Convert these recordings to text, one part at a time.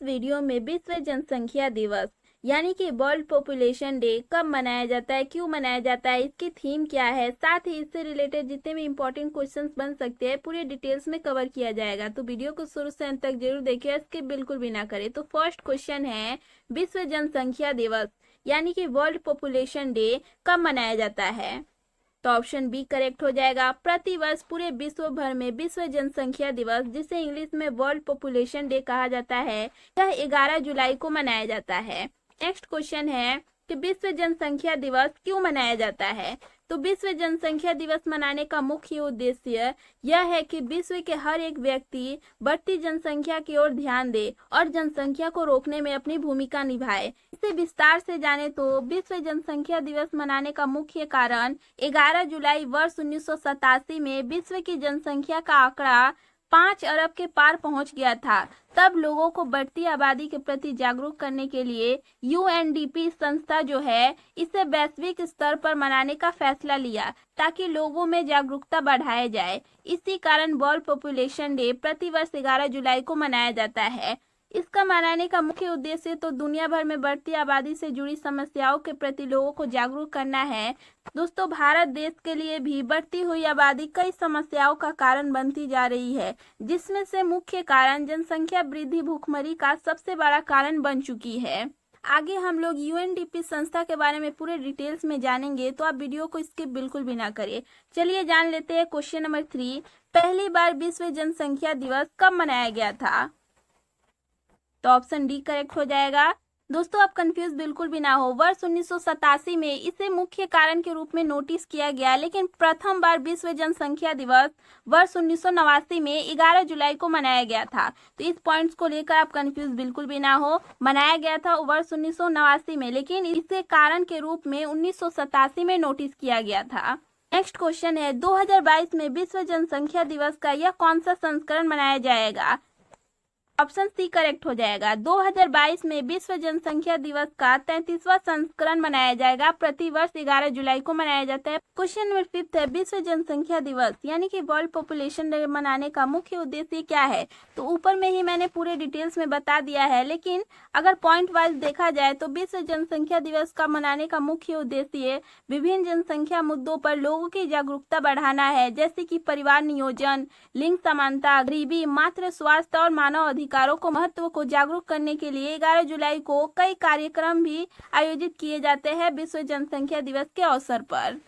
Video में विश्व जनसंख्या दिवस यानी कि वर्ल्ड पॉपुलेशन डे कब मनाया जाता है, क्यों मनाया जाता है, इसकी थीम क्या है, साथ ही इससे रिलेटेड जितने भी इंपॉर्टेंट क्वेश्चंस बन सकते हैं पूरे डिटेल्स में कवर किया जाएगा। तो वीडियो को शुरू से अंत तक जरूर देखिए, स्किप बिल्कुल भी ना करें। तो फर्स्ट क्वेश्चन है, विश्व जनसंख्या दिवस यानी कि वर्ल्ड पॉपुलेशन डे कब मनाया जाता है? तो ऑप्शन बी करेक्ट हो जाएगा। प्रतिवर्ष पूरे विश्व भर में विश्व जनसंख्या दिवस, जिसे इंग्लिश में वर्ल्ड पॉपुलेशन डे कहा जाता है, यह 11 जुलाई को मनाया जाता है। नेक्स्ट क्वेश्चन है कि विश्व जनसंख्या दिवस क्यों मनाया जाता है? तो विश्व जनसंख्या दिवस मनाने का मुख्य उद्देश्य यह है कि विश्व के हर एक व्यक्ति बढ़ती जनसंख्या की ओर ध्यान दे और जनसंख्या को रोकने में अपनी भूमिका निभाए। इसे विस्तार से जाने तो विश्व जनसंख्या दिवस मनाने का मुख्य कारण 11 जुलाई वर्ष 1987 में विश्व की जनसंख्या का आंकड़ा 5 अरब के पार पहुंच गया था। तब लोगों को बढ़ती आबादी के प्रति जागरूक करने के लिए यूएनडीपी संस्था जो है, इसे वैश्विक स्तर पर मनाने का फैसला लिया ताकि लोगों में जागरूकता बढ़ाया जाए। इसी कारण वर्ल्ड पॉपुलेशन डे प्रतिवर्ष 11 जुलाई को मनाया जाता है। इसका मनाने का मुख्य उद्देश्य तो दुनिया भर में बढ़ती आबादी से जुड़ी समस्याओं के प्रति लोगों को जागरूक करना है। दोस्तों, भारत देश के लिए भी बढ़ती हुई आबादी कई समस्याओं का कारण बनती जा रही है, जिसमें से मुख्य कारण जनसंख्या वृद्धि भूखमरी का सबसे बड़ा कारण बन चुकी है। आगे हम लोग यूएनडीपी संस्था के बारे में पूरे डिटेल्स में जानेंगे, तो आप वीडियो को स्किप बिल्कुल भी ना करें। चलिए जान लेते हैं क्वेश्चन नंबर 3, पहली बार विश्व जनसंख्या दिवस कब मनाया गया था? तो ऑप्शन डी करेक्ट हो जाएगा। दोस्तों, आप कंफ्यूज बिल्कुल भी ना हो, वर्ष 1987 में इसे मुख्य कारण के रूप में नोटिस किया गया, लेकिन प्रथम बार विश्व जनसंख्या दिवस वर्ष 1989 में 11 जुलाई को मनाया गया था। तो इस पॉइंट्स को लेकर आप कंफ्यूज बिल्कुल भी ना हो, मनाया गया था वर्ष 1989 में, लेकिन इसे कारण के रूप में 1987 में नोटिस किया गया था। नेक्स्ट क्वेश्चन है, 2022 में विश्व जनसंख्या दिवस का यह कौन सा संस्करण मनाया जाएगा? ऑप्शन सी करेक्ट हो जाएगा। 2022 में विश्व जनसंख्या दिवस का 33वां संस्करण मनाया जाएगा। प्रतिवर्ष 11 जुलाई को मनाया जाता है। क्वेश्चन नंबर 5 है, विश्व जनसंख्या दिवस यानी कि वर्ल्ड पॉपुलेशन डे मनाने का मुख्य उद्देश्य क्या है? तो ऊपर में ही मैंने पूरे डिटेल्स में बता दिया है, लेकिन अगर पॉइंट वाइज देखा जाए तो विश्व जनसंख्या दिवस का मनाने का मुख्य उद्देश्य विभिन्न जनसंख्या मुद्दों पर लोगों की जागरूकता बढ़ाना है, जैसे कि परिवार नियोजन, लिंग समानता, गरीबी, मातृ स्वास्थ्य और मानव अधिकारों को महत्व को जागरूक करने के लिए 11 जुलाई को कई कार्यक्रम भी आयोजित किए जाते हैं विश्व जनसंख्या दिवस के अवसर पर।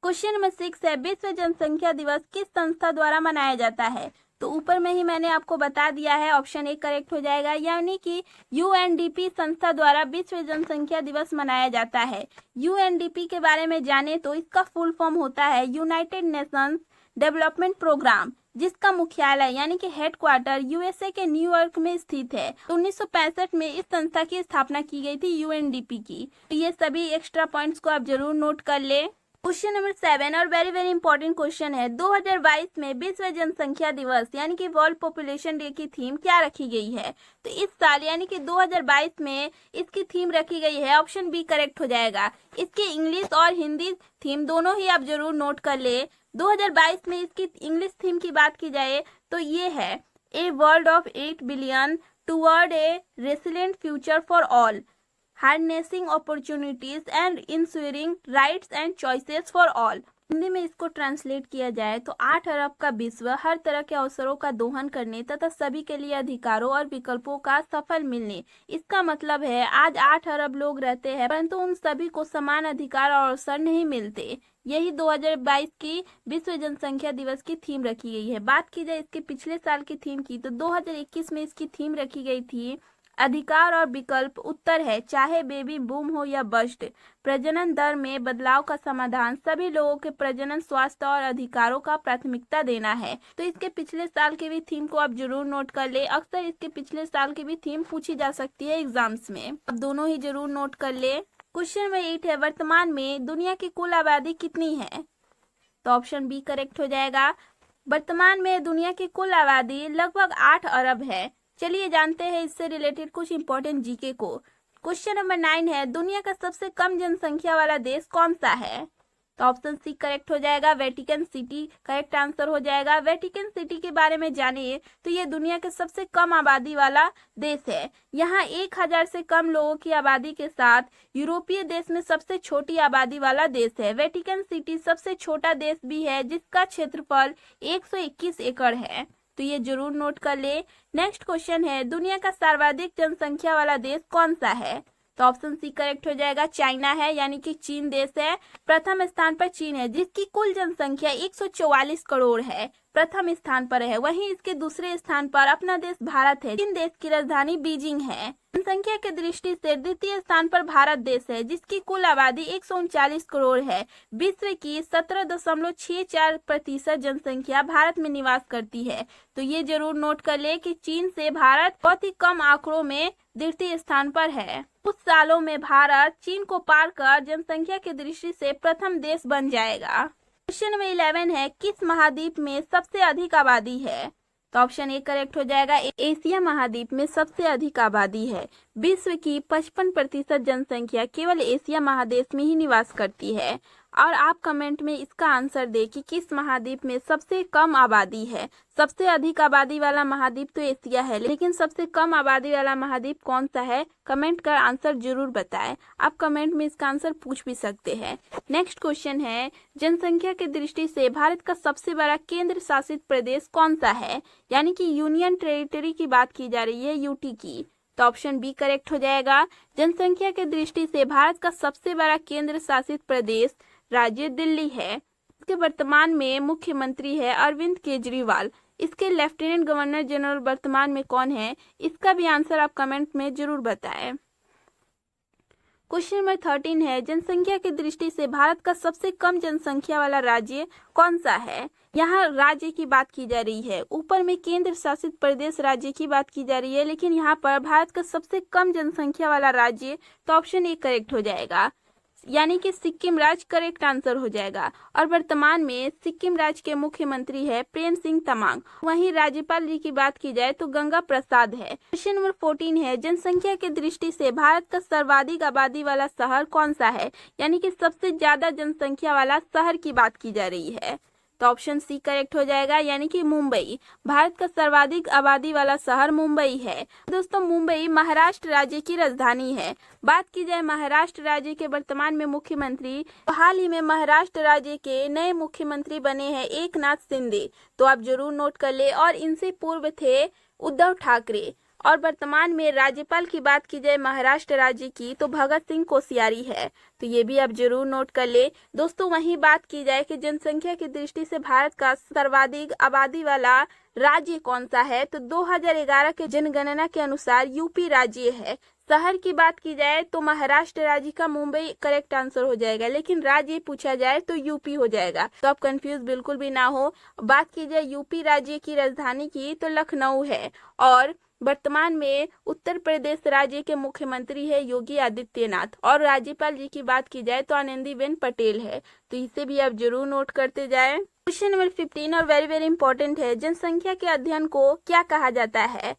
क्वेश्चन नंबर 6 है, विश्व जनसंख्या दिवस किस संस्था द्वारा मनाया जाता है? तो ऊपर में ही मैंने आपको बता दिया है, ऑप्शन ए करेक्ट हो जाएगा, यानी कि यूएनडीपी संस्था द्वारा विश्व जनसंख्या दिवस मनाया जाता है। यूएनडीपी के बारे में जाने तो इसका फुल फॉर्म होता है यूनाइटेड नेशंस डेवलपमेंट प्रोग्राम, जिसका मुख्यालय यानी कि हेडक्वार्टर यूएसए के न्यूयॉर्क में स्थित है। तो 1965 में इस संस्था की स्थापना की गई थी यूएनडीपी की। तो ये सभी एक्स्ट्रा पॉइंट्स को आप जरूर नोट कर ले। क्वेश्चन नंबर 7 और वेरी वेरी इंपॉर्टेंट क्वेश्चन है, 2022 में विश्व जनसंख्या दिवस यानी कि वर्ल्ड पॉपुलेशन डे की थीम क्या रखी गई है? तो इस साल यानी कि 2022 में इसकी थीम रखी गई है, ऑप्शन बी करेक्ट हो जाएगा। इसकी इंग्लिश और हिंदी थीम दोनों ही आप जरूर नोट कर ले। 2022 में इसकी इंग्लिश थीम की बात की जाए तो ये है, a world of 8 billion toward a resilient future for all, harnessing opportunities and ensuring rights and choices for all. Hindi में इसको ट्रांसलेट किया जाए तो 8 अरब का विश्व हर तरह के अवसरों का दोहन करने तथा सभी के लिए अधिकारों और विकल्पों का सफल मिलने। इसका मतलब है आज 8 अरब लोग रहते हैं, परंतु उन सभी को समान अधिकार और अवसर नहीं मिलते। यही 2022 की विश्व जनसंख्या दिवस की थीम रखी गई है। बात की जाए इसके पिछले साल की थीम की तो 2021 में इसकी थीम रखी गई थी, अधिकार और विकल्प उत्तर है, चाहे बेबी बूम हो या बस्ट, प्रजनन दर में बदलाव का समाधान, सभी लोगों के प्रजनन स्वास्थ्य और अधिकारों का प्राथमिकता देना है। तो इसके पिछले साल की भी थीम को आप जरूर नोट कर ले। अक्सर इसके पिछले साल की भी थीम पूछी जा सकती है एग्जाम्स में, अब दोनों ही जरूर नोट कर ले। क्वेश्चन नंबर 8 है, वर्तमान में दुनिया की कुल आबादी कितनी है? तो ऑप्शन बी करेक्ट हो जाएगा। वर्तमान में दुनिया की कुल आबादी लगभग 8 अरब है। चलिए जानते हैं इससे रिलेटेड कुछ इंपॉर्टेंट जीके को। क्वेश्चन नंबर 9 है, दुनिया का सबसे कम जनसंख्या वाला देश कौन सा है? तो ऑप्शन सी करेक्ट हो जाएगा, वेटिकन सिटी करेक्ट आंसर हो जाएगा। वेटिकन सिटी के बारे में जानिए तो ये दुनिया के सबसे कम आबादी वाला देश है। यहाँ 1000 से कम लोगों की आबादी के साथ यूरोपीय देश में सबसे छोटी आबादी वाला देश है। वेटिकन सिटी सबसे छोटा देश भी है जिसका क्षेत्रफल 121 एकड़ है, तो ये जरूर नोट कर ले। नेक्स्ट क्वेश्चन है, दुनिया का सर्वाधिक जनसंख्या वाला देश कौन सा है? तो ऑप्शन सी करेक्ट हो जाएगा, चाइना है, यानी कि चीन देश है। प्रथम स्थान पर चीन है जिसकी कुल जनसंख्या 144 करोड़ है, प्रथम स्थान पर है। वहीं इसके दूसरे स्थान पर अपना देश भारत है। चीन देश की राजधानी बीजिंग है। जनसंख्या की दृष्टि से द्वितीय स्थान पर भारत देश है जिसकी कुल आबादी 139 करोड़ है। विश्व की 17.64% जनसंख्या भारत में निवास करती है, तो ये जरूर नोट कर ले कि चीन से भारत बहुत ही कम आंकड़ों में द्वितीय स्थान पर है। कुछ सालों में भारत चीन को पार कर जनसंख्या की दृष्टि से प्रथम देश बन जाएगा। क्वेश्चन नंबर 11 है, किस महाद्वीप में सबसे अधिक आबादी है? तो ऑप्शन ए करेक्ट हो जाएगा, एशिया महाद्वीप में सबसे अधिक आबादी है। विश्व की 55% जनसंख्या केवल एशिया महादेश में ही निवास करती है। और आप कमेंट में इसका आंसर दें कि किस महाद्वीप में सबसे कम आबादी है। सबसे अधिक आबादी वाला महाद्वीप तो एशिया है, लेकिन सबसे कम आबादी वाला महाद्वीप कौन सा है? कमेंट कर आंसर जरूर बताएं। आप कमेंट में इसका आंसर पूछ भी सकते हैं। नेक्स्ट क्वेश्चन है, जनसंख्या की दृष्टि से भारत का सबसे बड़ा केंद्र शासित प्रदेश कौन सा है? यानी कि यूनियन टेरिटरी की बात की जा रही है, यूटी की। तो ऑप्शन बी करेक्ट हो जाएगा। जनसंख्या की दृष्टि से भारत का सबसे बड़ा केंद्र शासित प्रदेश राज्य दिल्ली है। इसके वर्तमान में मुख्यमंत्री है अरविंद केजरीवाल। इसके लेफ्टिनेंट गवर्नर जनरल वर्तमान में कौन है? इसका भी आंसर आप कमेंट में जरूर बताएं। क्वेश्चन नंबर 13 है, जनसंख्या की दृष्टि से भारत का सबसे कम जनसंख्या वाला राज्य कौन सा है? यहाँ राज्य की बात की जा रही है, ऊपर में केंद्र शासित प्रदेश राज्य की बात की जा रही है, लेकिन यहाँ पर भारत का सबसे कम जनसंख्या वाला राज्य, तो ऑप्शन ए करेक्ट हो जाएगा, यानी कि सिक्किम राज्य करेक्ट आंसर हो जाएगा। और वर्तमान में सिक्किम राज्य के मुख्यमंत्री है प्रेम सिंह तमांग। वहीं राज्यपाल जी की बात की जाए तो गंगा प्रसाद है। क्वेश्चन नंबर 14 है, जनसंख्या की दृष्टि से भारत का सर्वाधिक आबादी वाला शहर कौन सा है? यानी कि सबसे ज्यादा जनसंख्या वाला शहर की बात की जा रही है, तो ऑप्शन सी करेक्ट हो जाएगा, यानी कि मुंबई। भारत का सर्वाधिक आबादी वाला शहर मुंबई है। दोस्तों, मुंबई महाराष्ट्र राज्य की राजधानी है। बात की जाए महाराष्ट्र राज्य के वर्तमान में मुख्यमंत्री, तो हाल ही में महाराष्ट्र राज्य के नए मुख्यमंत्री बने हैं एकनाथ शिंदे, तो आप जरूर नोट कर ले। और इनसे पूर्व थे उद्धव ठाकरे। और वर्तमान में राज्यपाल की बात की जाए महाराष्ट्र राज्य की, तो भगत सिंह कोश्यारी है, तो ये भी आप जरूर नोट कर ले। दोस्तों, वहीं बात की जाए कि जनसंख्या की दृष्टि से भारत का सर्वाधिक आबादी वाला राज्य कौन सा है, तो 2011 के जनगणना के अनुसार यूपी राज्य है। शहर की बात की जाए तो महाराष्ट्र राज्य का मुंबई करेक्ट आंसर हो जाएगा, लेकिन राज्य पूछा जाए तो यूपी हो जाएगा, तो आप कंफ्यूज बिल्कुल भी ना हो। बात की जाए यूपी राज्य की राजधानी की, तो लखनऊ है। और वर्तमान में उत्तर प्रदेश राज्य के मुख्यमंत्री है योगी आदित्यनाथ। और राज्यपाल जी की बात की जाए तो आनंदीबेन पटेल है, तो इसे भी आप जरूर नोट करते जाएं। क्वेश्चन नंबर 15 और वेरी वेरी इंपॉर्टेंट है, जनसंख्या के अध्ययन को क्या कहा जाता है?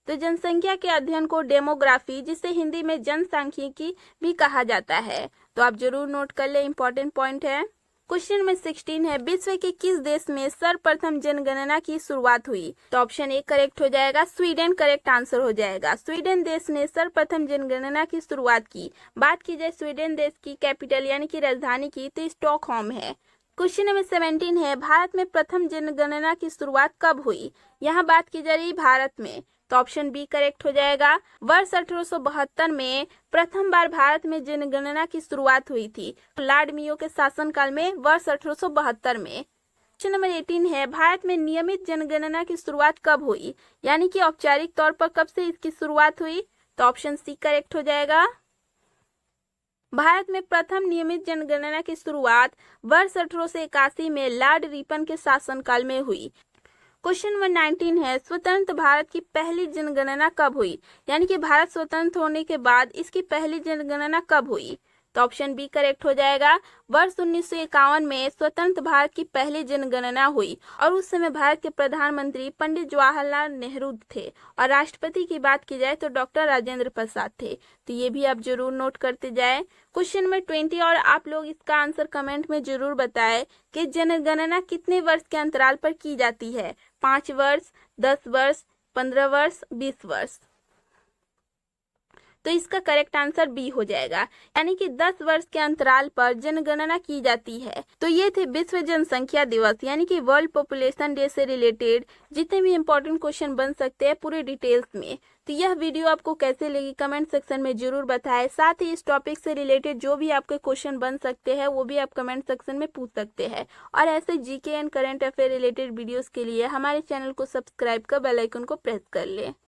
तो जनसंख्या के अध्ययन को डेमोग्राफी, जिसे हिंदी में जनसांख्यिकी भी कहा जाता है, तो आप जरूर नोट कर ले, इंपॉर्टेंट पॉइंट है। क्वेश्चन नंबर 16 है, विश्व के किस देश में सर्वप्रथम जनगणना की शुरुआत हुई? तो ऑप्शन ए करेक्ट हो जाएगा, स्वीडन करेक्ट आंसर हो जाएगा। स्वीडन देश ने सर्वप्रथम जनगणना की शुरुआत की। बात की जाए स्वीडन देश की कैपिटल यानी कि राजधानी की, तो स्टॉकहोम है। क्वेश्चन नंबर 17 है, भारत में प्रथम जनगणना की शुरुआत कब हुई? यहाँ बात की जा रही भारत में, तो ऑप्शन बी करेक्ट हो जाएगा। वर्ष 1872 में प्रथम बार भारत में जनगणना की शुरुआत हुई थी, लॉर्ड मेयो के शासनकाल में, वर्ष 1872 में। क्वेश्चन नंबर 18 है, भारत में नियमित जनगणना की शुरुआत कब हुई? यानी कि औपचारिक तौर पर कब से इसकी शुरुआत हुई? तो ऑप्शन सी करेक्ट हो जाएगा। भारत में प्रथम नियमित जनगणना की शुरुआत वर्ष 1881 में लॉर्ड रिपन के शासनकाल में हुई। क्वेश्चन नंबर 19 है, स्वतंत्र भारत की पहली जनगणना कब हुई? यानी कि भारत स्वतंत्र होने के बाद इसकी पहली जनगणना कब हुई? तो ऑप्शन बी करेक्ट हो जाएगा। वर्ष 1951 में स्वतंत्र भारत की पहली जनगणना हुई और उस समय भारत के प्रधानमंत्री पंडित जवाहरलाल नेहरू थे और राष्ट्रपति की बात की जाए तो डॉक्टर राजेंद्र प्रसाद थे। तो ये भी आप जरूर नोट करते जाए। क्वेश्चन नंबर 20 और आप लोग इसका आंसर कमेंट में जरूर बताएं कि जनगणना कितने वर्ष के अंतराल पर की जाती है, 5 वर्ष, 10 वर्ष, 15 वर्ष, 20 वर्ष। तो इसका करेक्ट आंसर बी हो जाएगा, यानी कि 10 वर्ष के अंतराल पर जनगणना की जाती है। तो ये थे विश्व जनसंख्या दिवस यानी कि वर्ल्ड पॉपुलेशन डे से रिलेटेड जितने भी इंपॉर्टेंट क्वेश्चन बन सकते हैं पूरे डिटेल्स में। तो यह वीडियो आपको कैसे लगी कमेंट सेक्शन में जरूर बताएं। साथ ही इस टॉपिक से रिलेटेड जो भी आपके क्वेश्चन बन सकते हैं वो भी आप कमेंट सेक्शन में पूछ सकते हैं। और ऐसे GK and current affair related videos के लिए हमारे चैनल को सब्सक्राइब कर बेल आइकन को प्रेस कर लें।